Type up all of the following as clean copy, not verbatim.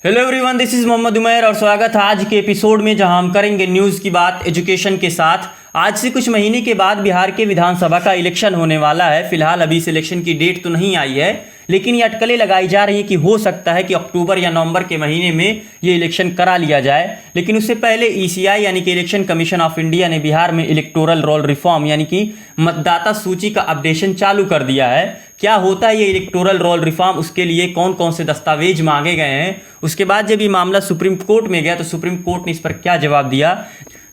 Hello everyone, this is Mohammad Umair और स्वागत है आज के एपिसोड में जहां हम करेंगे न्यूज़ की बात एजुकेशन के साथ। आज से कुछ महीने के बाद बिहार के विधानसभा का इलेक्शन होने वाला है। फिलहाल अभी इस इलेक्शन की डेट तो नहीं आई है, लेकिन ये अटकलें लगाई जा रही हैं कि हो सकता है कि अक्टूबर या नवंबर के महीने में ये इलेक्शन करा लिया जाए। लेकिन उससे पहले ईसीआई यानी कि इलेक्शन कमीशन ऑफ इंडिया ने बिहार में इलेक्टोरल रोल रिफॉर्म यानी कि मतदाता सूची का अपडेशन चालू कर दिया है। क्या होता है ये इलेक्टोरल रोल रिफॉर्म, उसके लिए कौन कौन से दस्तावेज मांगे गए हैं, उसके बाद जब ये मामला सुप्रीम कोर्ट में गया तो सुप्रीम कोर्ट ने इस पर क्या जवाब दिया,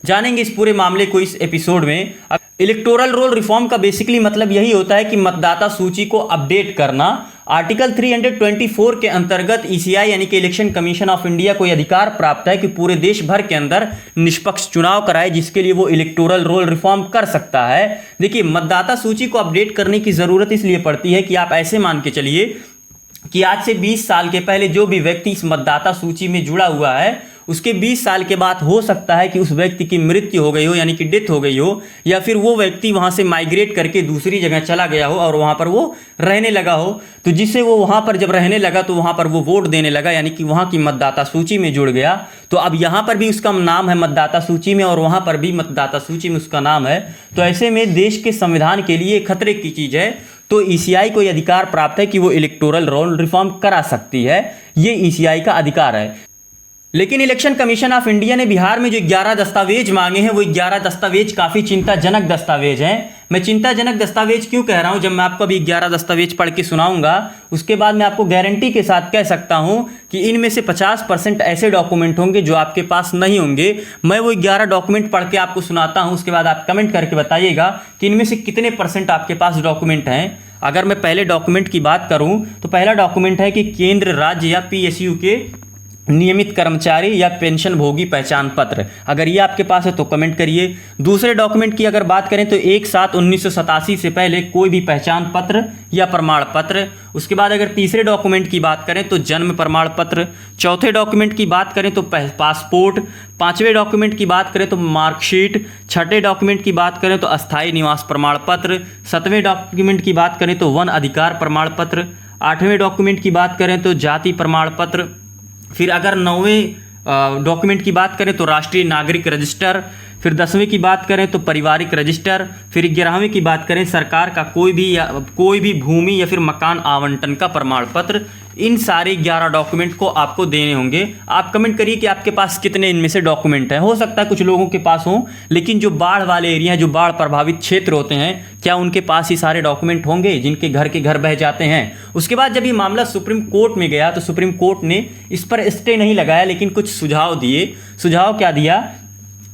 जानेंगे इस पूरे मामले को इस एपिसोड में। इलेक्टोरल रोल रिफॉर्म का बेसिकली मतलब यही होता है कि मतदाता सूची को अपडेट करना। आर्टिकल 324 के अंतर्गत ईसीआई यानी कि इलेक्शन कमीशन ऑफ इंडिया को यह अधिकार प्राप्त है कि पूरे देश भर के अंदर निष्पक्ष चुनाव कराए, जिसके लिए वो इलेक्टोरल रोल रिफॉर्म कर सकता है। देखिए, मतदाता सूची को अपडेट करने की जरूरत इसलिए पड़ती है कि आप ऐसे मान के चलिए कि आज से 20 साल के पहले जो भी व्यक्ति इस मतदाता सूची में जुड़ा हुआ है, उसके 20 साल के बाद हो सकता है कि उस व्यक्ति की मृत्यु हो गई हो यानी कि डेथ हो गई हो, या फिर वो व्यक्ति वहाँ से माइग्रेट करके दूसरी जगह चला गया हो और वहाँ पर वो रहने लगा हो। तो जिससे वो वहाँ पर जब रहने लगा तो वहाँ पर वो वोट देने लगा यानी कि वहाँ की मतदाता सूची में जुड़ गया। तो अब यहाँ पर भी उसका नाम है मतदाता सूची में और वहाँ पर भी मतदाता सूची में उसका नाम है। तो ऐसे में देश के संविधान के लिए खतरे की चीज़ है। तो ईसीआई को यह अधिकार प्राप्त है कि वो इलेक्टोरल रोल रिफॉर्म करा सकती है, ये ईसीआई का अधिकार है। लेकिन इलेक्शन कमीशन ऑफ इंडिया ने बिहार में जो 11 दस्तावेज मांगे हैं, वो 11 दस्तावेज काफ़ी चिंताजनक दस्तावेज हैं। मैं चिंताजनक दस्तावेज क्यों कह रहा हूं, जब मैं आपको अभी 11 दस्तावेज पढ़ के सुनाऊंगा उसके बाद मैं आपको गारंटी के साथ कह सकता हूं कि इनमें से 50% ऐसे डॉक्यूमेंट होंगे जो आपके पास नहीं होंगे। मैं वो 11 डॉक्यूमेंट पढ़ के आपको सुनाता हूं, उसके बाद आप कमेंट करके बताइएगा कि इनमें से कितने % आपके पास डॉक्यूमेंट हैं। अगर मैं पहले डॉक्यूमेंट की बात करूं तो पहला डॉक्यूमेंट है कि केंद्र, राज्य या पीएसयू के नियमित कर्मचारी या पेंशन भोगी पहचान पत्र। अगर ये आपके पास है तो कमेंट करिए। दूसरे डॉक्यूमेंट की अगर बात करें तो 1/7/1987 से पहले कोई भी पहचान पत्र या प्रमाण पत्र। उसके बाद अगर तीसरे डॉक्यूमेंट की बात करें तो जन्म प्रमाण पत्र। चौथे डॉक्यूमेंट की बात करें तो पासपोर्ट। पांचवें डॉक्यूमेंट की बात करें तो मार्कशीट। छठे डॉक्यूमेंट की बात करें तो अस्थायी निवास प्रमाण पत्र। सातवें डॉक्यूमेंट की बात करें तो वन अधिकार प्रमाण पत्र। आठवें डॉक्यूमेंट की बात करें तो जाति प्रमाण पत्र। फिर अगर 9वें डॉक्यूमेंट की बात करें तो राष्ट्रीय नागरिक रजिस्टर। फिर 10वें की बात करें तो पारिवारिक रजिस्टर। फिर 11वें की बात करें सरकार का कोई भी भूमि या फिर मकान आवंटन का प्रमाण पत्र। इन सारे 11 डॉक्यूमेंट को आपको देने होंगे। आप कमेंट करिए कि आपके पास कितने इनमें से डॉक्यूमेंट हैं। हो सकता है कुछ लोगों के पास हों, लेकिन जो बाढ़ वाले एरिया हैं, जो बाढ़ प्रभावित क्षेत्र होते हैं, क्या उनके पास ये सारे डॉक्यूमेंट होंगे जिनके घर के घर बह जाते हैं। उसके बाद जब ये मामला सुप्रीम कोर्ट में गया तो सुप्रीम कोर्ट ने इस पर स्टे नहीं लगाया, लेकिन कुछ सुझाव दिए। सुझाव क्या दिया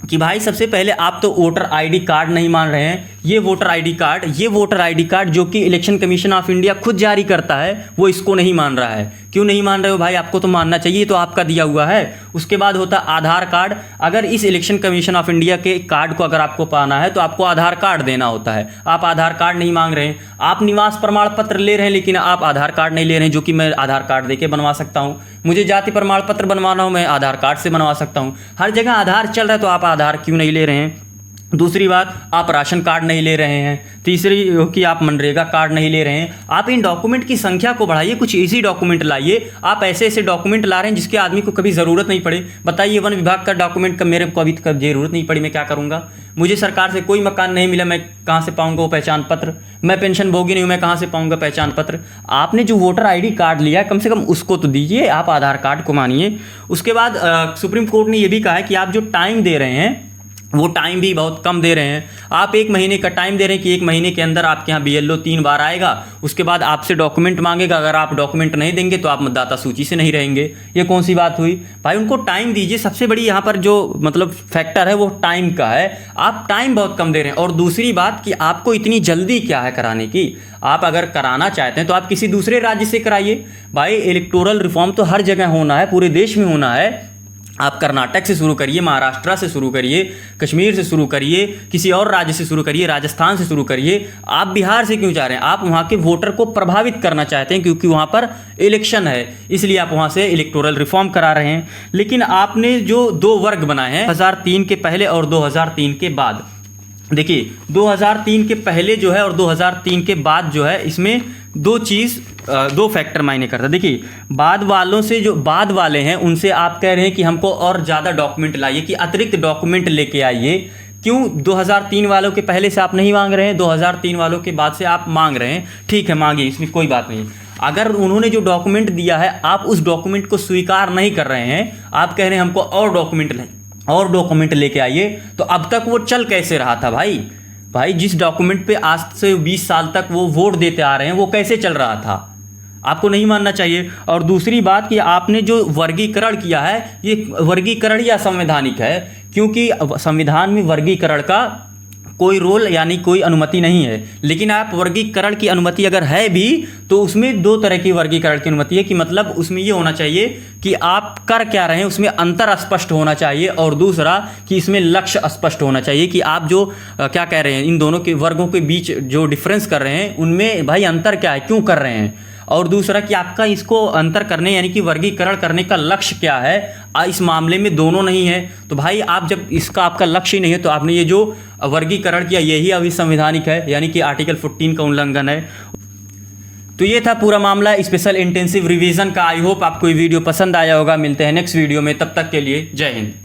कि भाई सबसे पहले आप तो वोटर आईडी कार्ड नहीं मान रहे हैं। ये वोटर आईडी कार्ड जो कि इलेक्शन कमीशन ऑफ इंडिया खुद जारी करता है, वो इसको नहीं मान रहा है। क्यों नहीं मान रहे हो भाई? आपको तो मानना चाहिए, तो आपका दिया हुआ है। उसके बाद होता है आधार कार्ड। अगर इस इलेक्शन कमीशन ऑफ इंडिया के कार्ड को अगर आपको पाना है तो आपको आधार कार्ड देना होता है। आप आधार कार्ड नहीं मांग रहे हैं। आप निवास प्रमाण पत्र ले रहे हैं लेकिन आप आधार कार्ड नहीं ले रहे हैं, जो कि मैं आधार कार्ड देके बनवा सकता हूँ। मुझे जाति प्रमाण पत्र बनवाना हो, मैं आधार कार्ड से बनवा सकता हूँ। हर जगह आधार चल रहा है, तो आप आधार क्यों नहीं ले रहे हैं? दूसरी बात, आप राशन कार्ड नहीं ले रहे हैं। तीसरी कि आप मनरेगा कार्ड नहीं ले रहे हैं। आप इन डॉक्यूमेंट की संख्या को बढ़ाइए, कुछ इजी डॉक्यूमेंट लाइए। आप ऐसे ऐसे डॉक्यूमेंट ला रहे हैं जिसके आदमी को कभी ज़रूरत नहीं पड़े। बताइए, वन विभाग का डॉक्यूमेंट का मेरे को अभी तक ज़रूरत नहीं पड़ी, मैं क्या करूँगा? मुझे सरकार से कोई मकान नहीं मिला, मैं कहाँ से पाऊँगा वो पहचान पत्र? मैं पेंशन भोगी नहीं हूँ, मैं कहाँ से पाऊँगा पहचान पत्र? आपने जो वोटर ID कार्ड लिया कम से कम उसको तो दीजिए, आप आधार कार्ड को मानिए। उसके बाद सुप्रीम कोर्ट ने यह भी कहा है कि आप जो टाइम दे रहे हैं वो टाइम भी बहुत कम दे रहे हैं। आप 1 महीने का टाइम दे रहे हैं कि 1 महीने के अंदर आपके यहाँ BLO 3 बार आएगा, उसके बाद आपसे डॉक्यूमेंट मांगेगा। अगर आप डॉक्यूमेंट नहीं देंगे तो आप मतदाता सूची से नहीं रहेंगे। ये कौन सी बात हुई भाई? उनको टाइम दीजिए। सबसे बड़ी यहाँ पर जो मतलब फैक्टर है वो टाइम का है। आप टाइम बहुत कम दे रहे हैं। और दूसरी बात कि आपको इतनी जल्दी क्या है कराने की? आप अगर कराना चाहते हैं तो आप किसी दूसरे राज्य से कराइए। भाई, इलेक्टोरल रिफॉर्म तो हर जगह होना है, पूरे देश में होना है। आप कर्नाटक से शुरू करिए, महाराष्ट्र से शुरू करिए, कश्मीर से शुरू करिए, किसी और राज्य से शुरू करिए, राजस्थान से शुरू करिए। आप बिहार से क्यों चाह रहे हैं? आप वहाँ के वोटर को प्रभावित करना चाहते हैं क्योंकि वहाँ पर इलेक्शन है, इसलिए आप वहाँ से इलेक्टोरल रिफॉर्म करा रहे हैं। लेकिन आपने जो 2 वर्ग बनाए हैं 2003 के पहले और 2003 के बाद, देखिए 2003 के पहले जो है और 2003 के बाद जो है, इसमें 2 चीज़ दो फैक्टर मायने करता है। देखिए, बाद वालों से जो बाद वाले हैं उनसे आप कह रहे हैं कि हमको और ज़्यादा डॉक्यूमेंट लाइए, कि अतिरिक्त डॉक्यूमेंट लेके आइए। क्यों 2003 वालों के पहले से आप नहीं मांग रहे हैं, 2003 वालों के बाद से आप मांग रहे हैं? ठीक है, मांगिए, इसमें कोई बात नहीं। अगर उन्होंने जो डॉक्यूमेंट दिया है आप उस डॉक्यूमेंट को स्वीकार नहीं कर रहे हैं, आप कह रहे हैं हमको और डॉक्यूमेंट लेके आइए, तो अब तक वो चल कैसे रहा था भाई? जिस डॉक्यूमेंट पे आज से 20 साल तक वो वोट देते आ रहे हैं वो कैसे चल रहा था? आपको नहीं मानना चाहिए। और दूसरी बात कि आपने जो वर्गीकरण किया है, ये वर्गीकरण या संवैधानिक है, क्योंकि संविधान में वर्गीकरण का कोई रोल यानी कोई अनुमति नहीं है। लेकिन आप वर्गीकरण की अनुमति अगर है भी तो उसमें दो तरह की वर्गीकरण की अनुमति है, कि मतलब उसमें ये होना चाहिए कि आप कर क्या रहे हैं उसमें अंतर स्पष्ट होना चाहिए, और दूसरा कि इसमें लक्ष्य स्पष्ट होना चाहिए कि आप जो क्या कह रहे हैं, इन दोनों के वर्गों के बीच जो डिफरेंस कर रहे हैं उनमें भाई अंतर क्या है, क्यों कर रहे हैं, और दूसरा कि आपका इसको अंतर करने यानी कि वर्गीकरण करने का लक्ष्य क्या है। इस मामले में दोनों नहीं है, तो भाई आप जब इसका आपका लक्ष्य ही नहीं है तो आपने ये जो वर्गीकरण किया यही अविसंवैधानिक है, यानी कि आर्टिकल 14 का उल्लंघन है। तो ये था पूरा मामला स्पेशल इंटेंसिव रिवीजन का। आई होप आपको ये वीडियो पसंद आया होगा। मिलते हैं नेक्स्ट वीडियो में, तब तक के लिए जय हिंद।